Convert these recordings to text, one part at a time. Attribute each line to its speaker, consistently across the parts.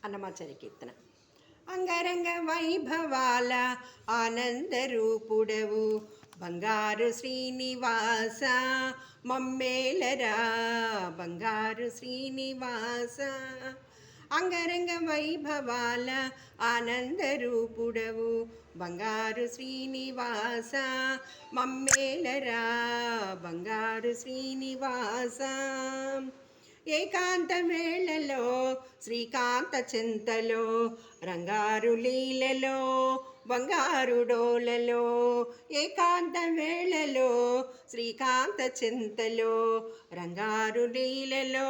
Speaker 1: అన్నమాచార్య కీర్తన. అంగరంగ వైభవాల ఆనందరూపుడవు బంగారు శ్రీనివాస మమ్మేలరా బంగారు శ్రీనివాస. అంగరంగ వైభవాల ఆనందరూపుడవు బంగారు శ్రీనివాస మమ్మేలరా బంగారు శ్రీనివాస. ఏకాంత వేళలో శ్రీకాంత చింతలో రంగారు లీలలో బంగారు డోలలో. ఏకాంత వేళలో శ్రీకాంత చింతలో రంగారు లీలలో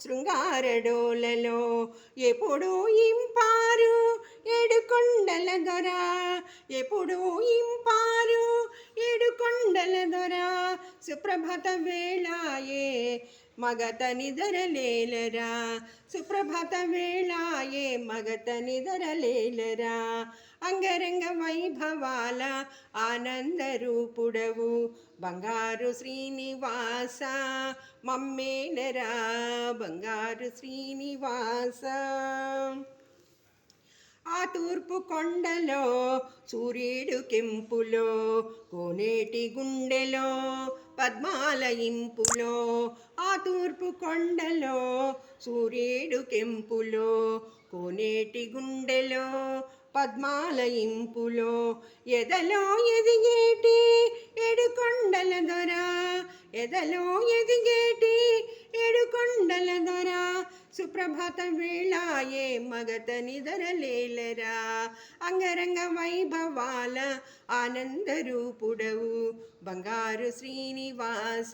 Speaker 1: శృంగార డోలలో. ఎప్పుడూ ఇంపారు ఏడుకొండల దొర ఎప్పుడూ ఇంపారు ఏడుకొండల దొర. సుప్రభాత వేళాయే మగత నిదరలేలరా సుప్రభాత వేళాయే మగత నిదరలేలరా. అంగరంగ వైభవాల ఆనందరూపుడవు బంగారు శ్రీనివాస మమ్మేలరా బంగారు శ్రీనివాస. ఆ తూర్పు కొండలో సూర్యుడు కెంపులో కోనేటి గుండెలో పద్మాల ఇంపులో. ఆ తూర్పు కొండలో సూర్యుడు కెంపులో కోనేటి గుండెలో పద్మాల ఇంపులో. ఎదలో ఎదిగేటి ఏడుకొండల దొర ఎదలో ఎదిగేటి ఏడుకొండల దొర. సుప్రభాత వేళాయే మగత నిదరలేలరా. అంగరంగ వైభవాల ఆనందరూపుడవు బంగారు శ్రీనివాస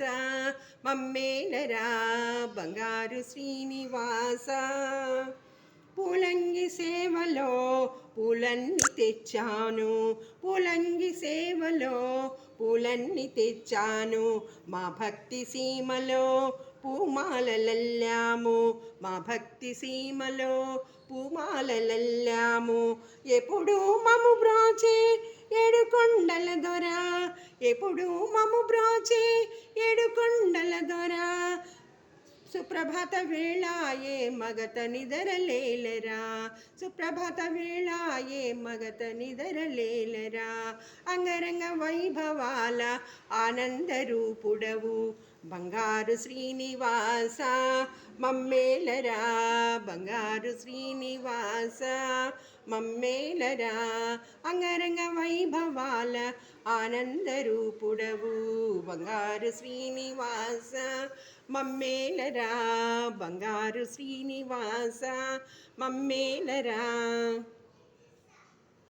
Speaker 1: మమ్మేలరా బంగారు శ్రీనివాస. పూలంగి సేవలో పూలన్నీ తెచ్చాను పూలంగి సేవలో పూలన్నీ తెచ్చాను. మా భక్తి సీమలో పూమాలలల్లాము మా భక్తి సీమలో పూమాలలల్లాము. ఎప్పుడు మము బ్రోచే ఏడుకొండల దొర ఎప్పుడు మము బ్రోచే ఏడుకొండల దొర. సుప్రభాత వేళాయే మగత నిదరలేలరా సుప్రభాత వేళాయే మగత నిదరలేలరా. అంగరంగ వైభవాల ఆనందరూపుడవు బంగారు శ్రీనివాస మమ్మేలరా బంగారు శ్రీనివాస మమ్మేలరా. అంగరంగ వైభవాల ఆనందరూపుడవు బంగారు శ్రీనివాస మమ్మేలరా బంగారు శ్రీనివాస మమ్మేలరా.